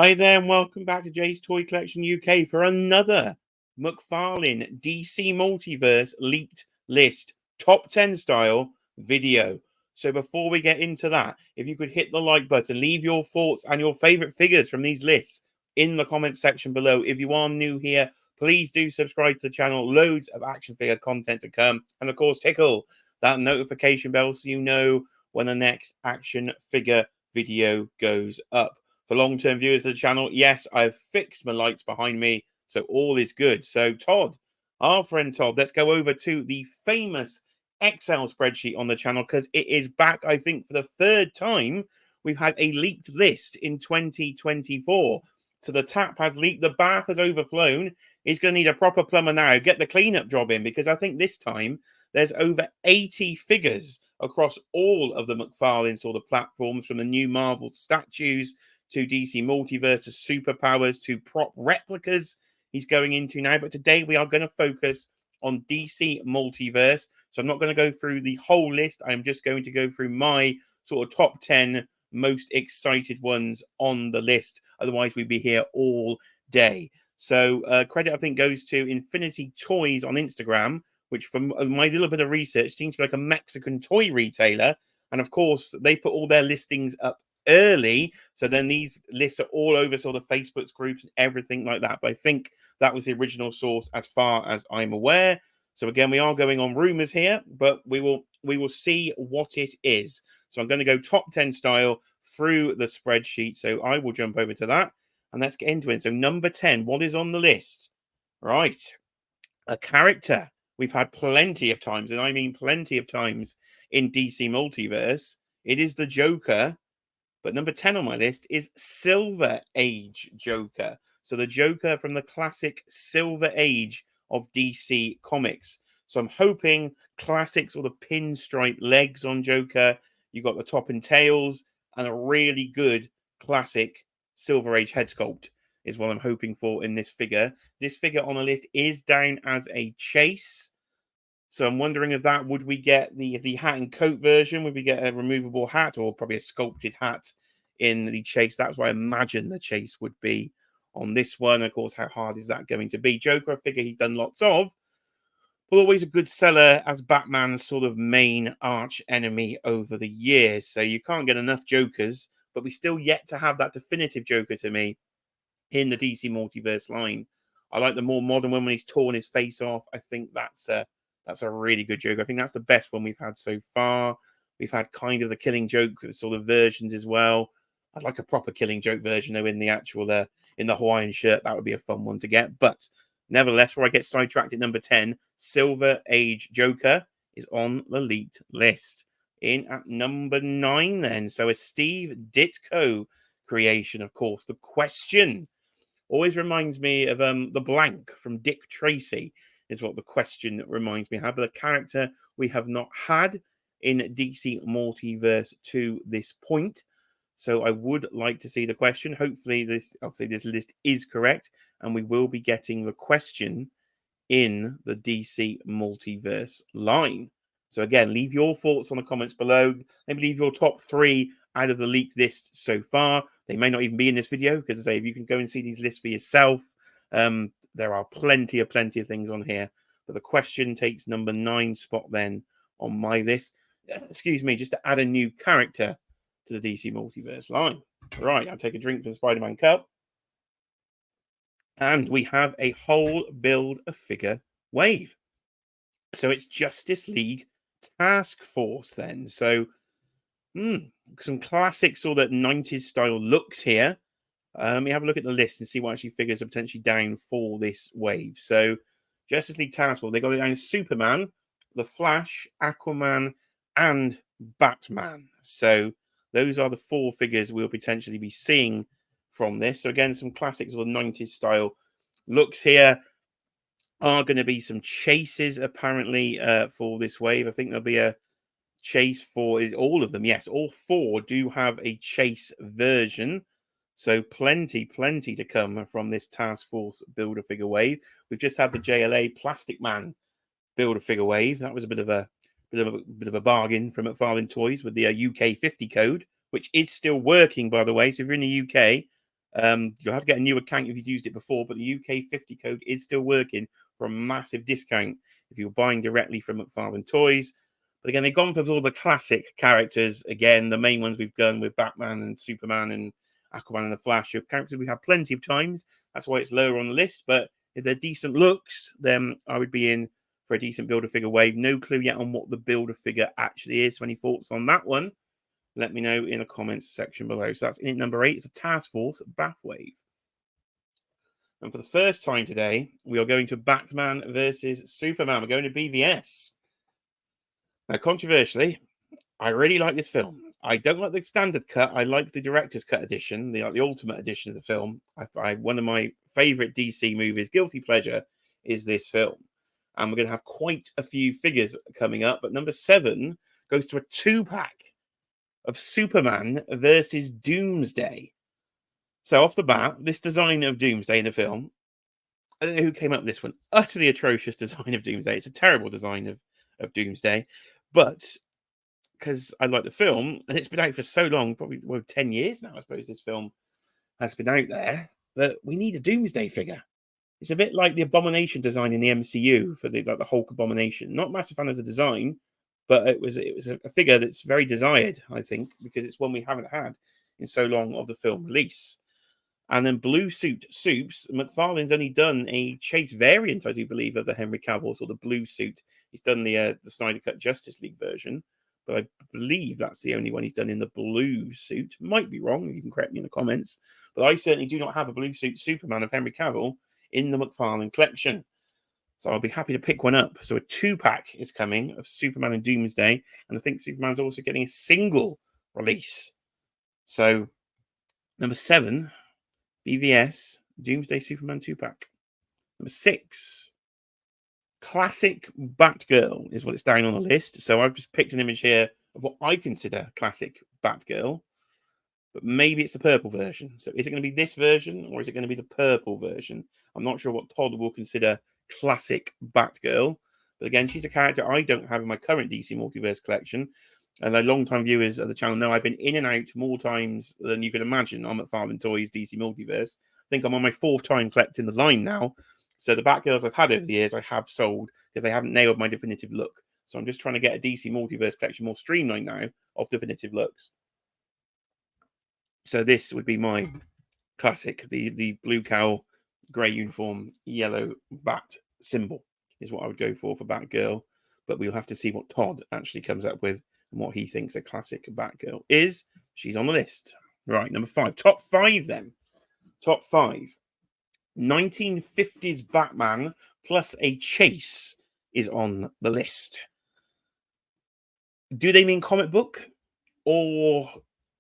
Hi there, and welcome back to Jay's Toy Collection UK for another McFarlane DC Multiverse leaked list top 10 style video. So before we get into that, if you could hit the like button, leave your thoughts and your favorite figures from these lists in the comments section below. If you are new here, please do subscribe to the channel. Loads of action figure content to come. And of course, tickle that notification bell so you know when the next action figure video goes up. For long-term viewers of the channel, yes, I've fixed my lights behind me, so all is good. So Todd, our friend Todd, let's go over to the famous Excel spreadsheet on the channel because it is back, I think, for the third time. We've had a leaked list in 2024. So the tap has leaked, the bath has overflown. He's going to need a proper plumber now. Get the cleanup job in because I think this time there's over 80 figures across all of the McFarlane sort of platforms, from the new Marvel statues to DC Multiverse, to superpowers, to prop replicas he's going into now. But today we are going to focus on DC Multiverse. So I'm not going to go through the whole list. I'm just going to go through my sort of top 10 most excited ones on the list. Otherwise, we'd be here all day. So credit, I think, goes to Infinity Toys on Instagram, which from my little bit of research seems to be like a Mexican toy retailer. And of course, they put all their listings up early, so then these lists are all over sort of Facebook's groups and everything like that. But I think that was the original source as far as I'm aware. So again, we are going on rumors here, but we will see what it is. So I'm going to go top 10 style through the spreadsheet. So I will jump over to that and let's get into it. So number 10, what is on the list? Right, a character we've had plenty of times, and I mean plenty of times in DC Multiverse. It is the Joker. But number 10 on my list is Silver Age Joker. So the Joker from the classic Silver Age of DC Comics. So I'm hoping classic sort of pinstripe legs on Joker. You got the top and tails and a really good classic Silver Age head sculpt is what I'm hoping for in this figure. This figure on the list is down as a chase. So I'm wondering if that, would we get the hat and coat version? Would we get a removable hat or probably a sculpted hat in the chase? That's what I imagine the chase would be on this one. Of course, how hard is that going to be? Joker, I figure he's done lots of, but always a good seller as Batman's sort of main arch enemy over the years. So you can't get enough Jokers, but we still yet to have that definitive Joker to me in the DC Multiverse line. I like the more modern one when he's torn his face off. I think that's a really good Joker. I think that's the best one we've had so far. We've had kind of the Killing Joke sort of versions as well. I'd like a proper Killing Joke version though in the actual in the Hawaiian shirt. That would be a fun one to get. But nevertheless, where I get sidetracked at number 10, Silver Age Joker is on the leaked list. In at number 9 then. So a Steve Ditko creation, of course. The Question always reminds me of the Blank from Dick Tracy is what the Question reminds me of. But a character we have not had in DC Multiverse to this point. So I would like to see the Question. Hopefully this list is correct, and we will be getting the Question in the DC Multiverse line. So again, leave your thoughts on the comments below. Maybe leave your top 3 out of the leaked list so far. They may not even be in this video because, I say, if you can go and see these lists for yourself, there are plenty of things on here. But the Question takes number 9 spot then on my list. Excuse me, just to add a new character to the DC Multiverse line. Right, I'll take a drink from the Spider-Man cup. And we have a whole build a figure wave. So it's Justice League Task Force then. So some classic sort of 90s style looks here. Let me have a look at the list and see what actually figures are potentially down for this wave. So Justice League Task Force, they got it down Superman, The Flash, Aquaman, and Batman. So those are the 4 figures we'll potentially be seeing from this. So again, some classic sort of 90s style looks here. Are going to be some chases apparently for this wave. I think there'll be a chase for all of them. Yes, all 4 do have a chase version. So plenty to come from this Task Force Build-A-Figure wave. We've just had the JLA Plastic Man Build-A-Figure wave. That was a bit of a bargain from McFarlane Toys with the UK 50 code, which is still working, by the way. So if you're in the UK, You'll have to get a new account if you've used it before, but the UK 50 code is still working for a massive discount if you're buying directly from McFarlane Toys. But again, they've gone for all the classic characters. Again, the main ones we've done with Batman and Superman and Aquaman and the Flash are characters we've had plenty of times. That's why it's lower on the list. But if they're decent looks, then I would be in for a decent Build-A-Figure wave. No clue yet on what the Build-A-Figure actually is. So any thoughts on that one, let me know in the comments section below. So that's in number 8. It's a Task Force Bathwave. And for the first time today, we are going to Batman versus Superman. We're going to BVS. Now, controversially, I really like this film. I don't like the standard cut. I like the director's cut edition, the ultimate edition of the film. One of my favorite DC movies, guilty pleasure, is this film. And we're going to have quite a few figures coming up. But number 7 goes to a 2-pack of Superman versus Doomsday. So off the bat, this design of Doomsday in the film, I don't know who came up with this one. Utterly atrocious design of Doomsday. It's a terrible design of Doomsday. But because I like the film, and it's been out for so long, probably 10 years now, I suppose this film has been out there, that we need a Doomsday figure. It's a bit like the Abomination design in the MCU for the Hulk Abomination. Not a massive fan of the design, but it was a figure that's very desired, I think, because it's one we haven't had in so long of the film release. And then Blue Suit Soups, McFarlane's only done a chase variant, I do believe, of the Henry Cavill, or the Blue Suit. He's done the Snyder Cut Justice League version, but I believe that's the only one he's done in the blue suit. Might be wrong. You can correct me in the comments. But I certainly do not have a blue suit Superman of Henry Cavill in the McFarlane collection. So I'll be happy to pick one up. So a 2-pack is coming of Superman and Doomsday. And I think Superman's also getting a single release. So number 7, BVS, Doomsday Superman 2-pack. Number 6, Classic Batgirl is what it's down on the list. So I've just picked an image here of what I consider classic Batgirl. But maybe it's the purple version. So is it going to be this version or is it going to be the purple version? I'm not sure what Todd will consider classic Batgirl. But again, she's a character I don't have in my current DC Multiverse collection. And the long-time viewers of the channel know I've been in and out more times than you can imagine on McFarlane Toys DC Multiverse. I think I'm on my 4th time collecting the line now. So the Batgirls I've had over the years, I have sold because they haven't nailed my definitive look. So I'm just trying to get a DC Multiverse collection more streamlined now of definitive looks. So this would be my classic, the blue cowl, grey uniform, yellow bat symbol is what I would go for Batgirl. But we'll have to see what Todd actually comes up with and what he thinks a classic Batgirl is. She's on the list. Right, number 5. Top 5 then. Top 5. 1950s Batman plus a chase is on the list. Do they mean comic book? Or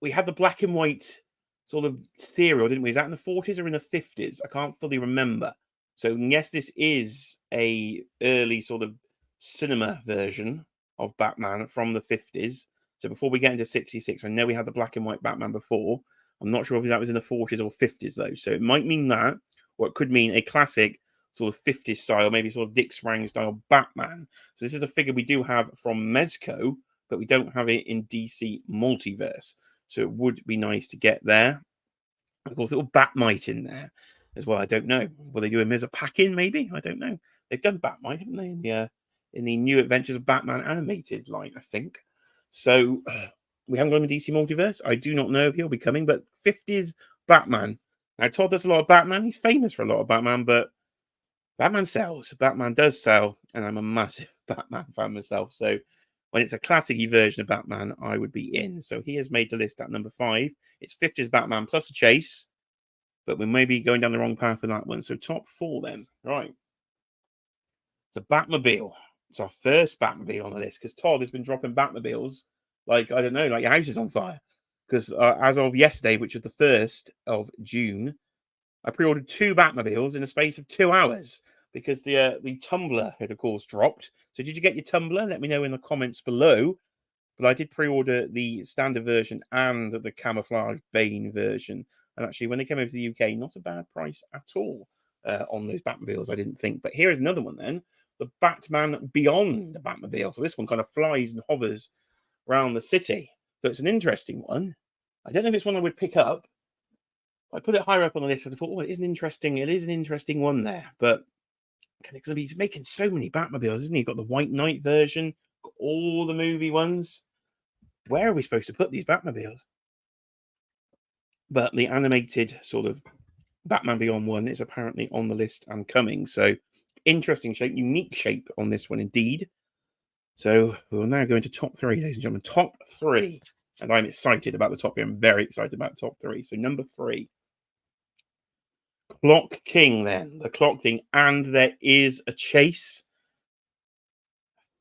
we had the black and white sort of serial, didn't we? Is that in the 40s or in the 50s? I can't fully remember. So yes, this is a early sort of cinema version of Batman from the 50s. So before we get into 66, I know we had the black and white Batman before. I'm not sure if that was in the 40s or 50s though. So it might mean that, or it could mean a classic sort of 50s style, maybe sort of Dick Sprang style Batman. So this is a figure we do have from Mezco, but we don't have it in DC Multiverse. So it would be nice to get there. Of course, little Batmite in there as well. I don't know. Will they do him as a pack-in, maybe? I don't know. They've done Batmite, haven't they, in the New Adventures of Batman animated line, I think. So we haven't got him in DC Multiverse. I do not know if he'll be coming, but 50s Batman. Now, Todd does a lot of Batman. He's famous for a lot of Batman, but Batman sells. Batman does sell, and I'm a massive Batman fan myself. So when it's a classic version of Batman, I would be in. So he has made the list at number 5. It's 50s Batman plus a chase, but we may be going down the wrong path with that one. So top 4 then. Right. It's a Batmobile. It's our first Batmobile on the list because Todd has been dropping Batmobiles like, I don't know, like your house is on fire. Because as of yesterday, which was the 1st of June, I pre-ordered 2 Batmobiles in the space of 2 hours because the tumbler had, of course, dropped. So did you get your tumbler? Let me know in the comments below. But I did pre-order the standard version and the camouflage Bane version. And actually, when they came over to the UK, not a bad price at all on those Batmobiles, I didn't think. But here is another one then. The Batman Beyond Batmobile. So this one kind of flies and hovers around the city. So it's an interesting one. I don't know if it's one I would pick up. I put it higher up on the list. I thought, oh, it is an interesting one there. But it's going to be making so many Batmobiles, isn't he? You've got the White Knight version, got all the movie ones. Where are we supposed to put these Batmobiles? But the animated sort of Batman Beyond one is apparently on the list and coming. So interesting shape, unique shape on this one indeed. So we'll now go into top three, ladies and gentlemen. Top three. And I'm excited about the top three. I'm very excited about top three. So number three. Clock King then. The Clock King. And there is a chase.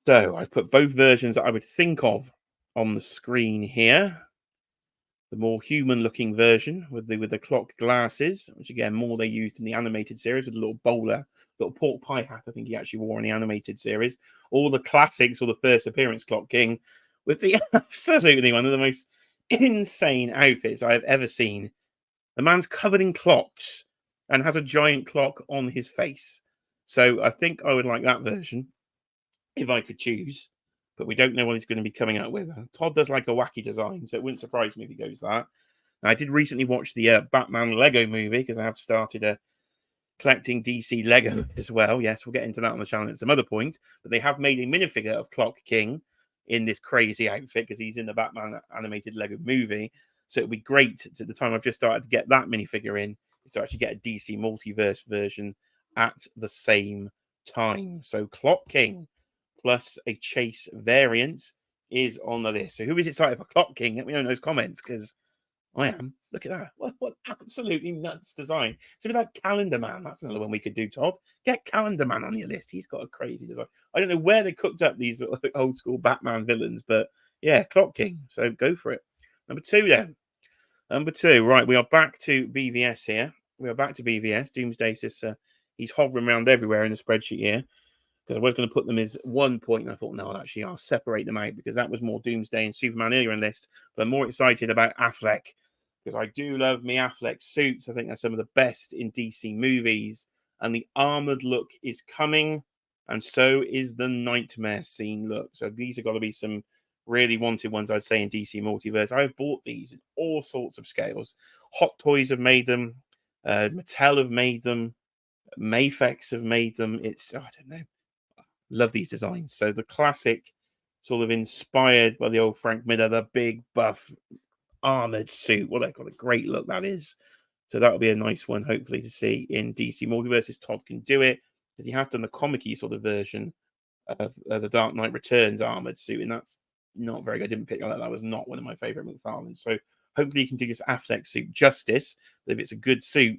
So I've put both versions that I would think of on the screen here. The more human-looking version with the clock glasses, which again more they used in the animated series with a little bowler, little pork pie hat. I think he actually wore in the animated series. All the classics or the first appearance Clock King with the absolutely one of the most insane outfits I have ever seen. The man's covered in clocks and has a giant clock on his face. So I think I would like that version if I could choose. But we don't know what he's going to be coming out with. Todd does like a wacky design, so it wouldn't surprise me if he goes that. I did recently watch the Batman Lego movie because I have started collecting DC Lego as well. Yes, we'll get into that on the channel at some other point. But they have made a minifigure of Clock King in this crazy outfit because he's in the Batman animated Lego movie. So it'd be great at the time I've just started to get that minifigure in, is to actually get a DC Multiverse version at the same time. So Clock King plus a chase variant is on the list. So who is excited for Clock King? Let me know in those comments because I am. Look at that. What absolutely nuts design. It's a bit like Calendar Man. That's another one we could do, Todd. Get Calendar Man on your list. He's got a crazy design. I don't know where they cooked up these old school Batman villains, but yeah, Clock King. So go for it. Number two then. Number two. Right, we are back to BVS here. We are back to BVS. Doomsday says he's hovering around everywhere in the spreadsheet here. Because I was going to put them as 1 point, and I thought, no, actually, I'll separate them out because that was more Doomsday and Superman earlier in the list. But I'm more excited about Affleck because I do love me Affleck suits. I think they're some of the best in DC movies, and the armored look is coming, and so is the nightmare scene look. So these have got to be some really wanted ones, I'd say, in DC Multiverse. I've bought these in all sorts of scales. Hot Toys have made them, Mattel have made them, Mafex have made them. It's, I don't know. Love these designs. So the classic, sort of inspired by the old Frank Miller, the big buff armored suit. What a great look that is. So that'll be a nice one, hopefully, to see in DC Multiverse. Todd can do it because he has done the comic-y sort of version of the Dark Knight Returns armored suit, and that's not very good. I didn't pick that. That was not one of my favorite McFarlanes. So hopefully, he can do this Affleck suit justice. But if it's a good suit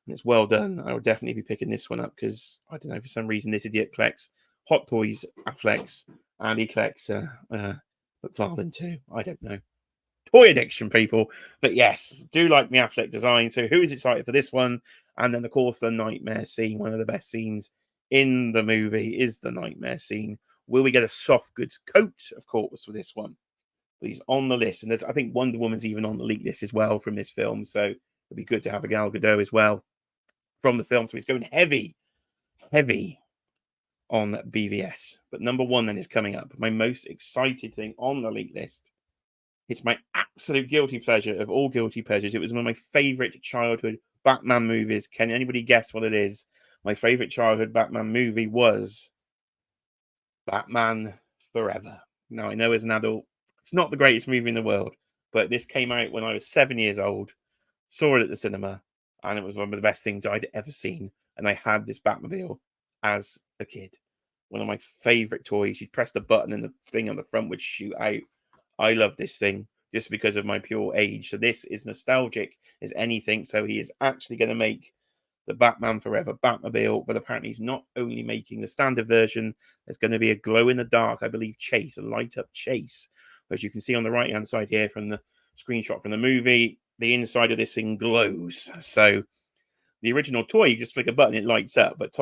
and it's well done, I will definitely be picking this one up because I don't know, for some reason this idiot collects Hot Toys Afflecks and he collects McFarlane too. I don't know. Toy addiction, people. But yes, do like me Affleck design. So who is excited for this one? And then, of course, the nightmare scene. One of the best scenes in the movie is the nightmare scene. Will we get a soft goods coat, of course, for this one? But he's on the list. And there's, I think Wonder Woman's even on the leak list as well from this film. So it'd be good to have a Gal Gadot as well from the film. So he's going heavy on BVS. But number one then is coming up. My most excited thing on the leak list. It's my absolute guilty pleasure of all guilty pleasures. It was one of my favorite childhood Batman movies. Can anybody guess what it is? My favorite childhood Batman movie was Batman Forever. Now, I know as an adult, it's not the greatest movie in the world, but this came out when I was 7 years old, saw it at the cinema, and it was one of the best things I'd ever seen. And I had this Batmobile as a kid. One of my favorite toys. You'd press the button and the thing on the front would shoot out. I love this thing just because of my pure age. So this is nostalgic as anything. So he is actually going to make the Batman Forever Batmobile, but apparently he's not only making the standard version. There's going to be a glow in the dark, I believe, chase, a light up chase. As you can see on the right hand side here from the screenshot from the movie, the inside of this thing glows. So the original toy, you just flick a button, it lights up. But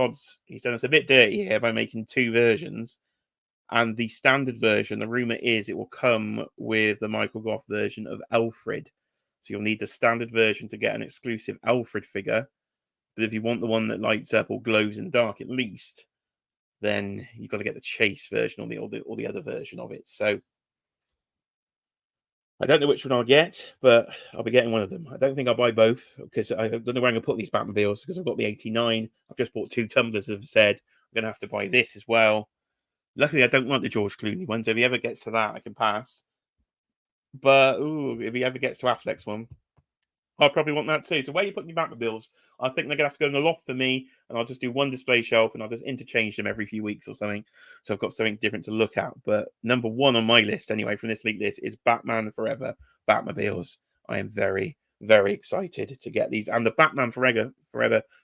he's done us a bit dirty here by making two versions. And the standard version, the rumor is it will come with the Michael Goff version of Alfred. So you'll need the standard version to get an exclusive Alfred figure. But if you want the one that lights up or glows in the dark at least, then you've got to get the Chase version or the other version of it. So I don't know which one I'll get, but I'll be getting one of them. I don't think I'll buy both because I don't know where I'm going to put these Batmobiles because I've got the 89. I've just bought 2 tumblers, as I've said. I'm going to have to buy this as well. Luckily, I don't want the George Clooney ones. If he ever gets to that, I can pass. But if he ever gets to Affleck's one, I probably want that too. So where are you putting your Batmobiles? I think they're gonna have to go in the loft for me, and I'll just do one display shelf, and I'll just interchange them every few weeks or something. So I've got something different to look at. But number one on my list, anyway, from this leak list, is Batman Forever Batmobiles. I am very, very excited to get these, and the Batman Forever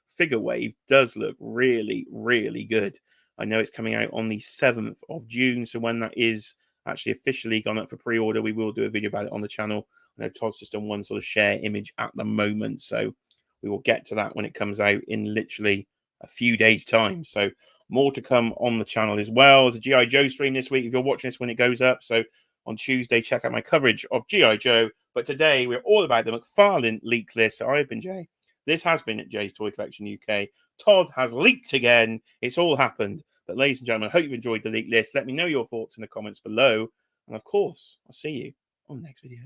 figure wave does look really, really good. I know it's coming out on the 7th of June, so when that is actually officially gone up for pre-order, we will do a video about it on the channel. I know Todd's just on one sort of share image at the moment, so we will get to that when it comes out in literally a few days' time. So more to come on the channel as well. There's a G.I. Joe stream this week if you're watching this when it goes up. So on Tuesday, check out my coverage of G.I. Joe. But today, we're all about the McFarlane leak list. So I've been Jay. This has been at Jay's Toy Collection UK. Todd has leaked again. It's all happened. But ladies and gentlemen, I hope you've enjoyed the leak list. Let me know your thoughts in the comments below. And of course, I'll see you on the next video.